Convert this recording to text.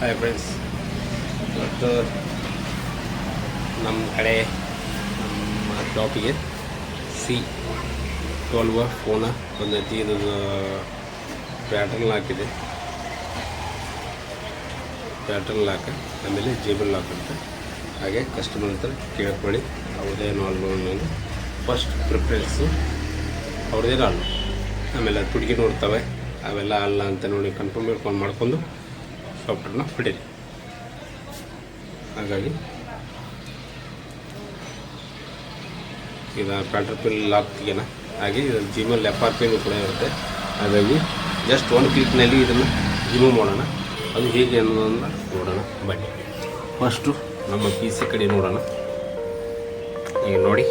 Hi friends, ಇವತ್ತು ನಮ್ಮ ಕಡೆ ನಮ್ಮ ಶಾಪಿಗೆ C12 ಫೋನ ಬಂದೈತಿ. ಇದು ಪ್ಯಾಟ್ರನ್ ಲಾಕ್ ಇದೆ, ಪ್ಯಾಟ್ರನ್ ಲಾಕ್, ಆಮೇಲೆ ಜೇಬಲ್ ಲಾಕ್ ಅಂತ. ಹಾಗೆ ಕಸ್ಟಮರ್ ಹತ್ರ ಕೇಳ್ಕೊಳ್ಳಿ, ಅವ್ರದ್ದೇ ನಾಲ್ ಫಸ್ಟ್ ಪ್ರಿಫರೆನ್ಸು ಅವ್ರದ್ದೇ ನಾಲ್. ಆಮೇಲೆ ತುಡುಗಿ ನೋಡ್ತವೆ, ಅವೆಲ್ಲ ಅಲ್ಲ ಅಂತ ನೋಡಿ ಕನ್ಫರ್ಮ್ ಮಾಡ್ಕೊಂಡು ಸಾಫ್ಟ್ವೇರ್ನ ಹೊಡೀರಿ. ಹಾಗಾಗಿ ಇದು ಪ್ಯಾಟ್ರನ್ ಪಿನ್ ಲಾಕ್ ತೆಗೆಯೋಣ. ಹಾಗೆ ಇದು ಜಿಮೇಲ್ FRP ಕೂಡ ಇರುತ್ತೆ. ಹಾಗಾಗಿ ಜಸ್ಟ್ ಒಂದು ಕ್ಲಿಕ್ನಲ್ಲಿ ಇದನ್ನು ರಿಮೂವ್ ಮಾಡೋಣ. ಅದು ಹೇಗೆ ಅನ್ನೋದನ್ನು ನೋಡೋಣ ಬನ್ನಿ. ಫಸ್ಟು ನಮ್ಮ PC ಕಡೆ ನೋಡೋಣ. ಈಗ ನೋಡಿ,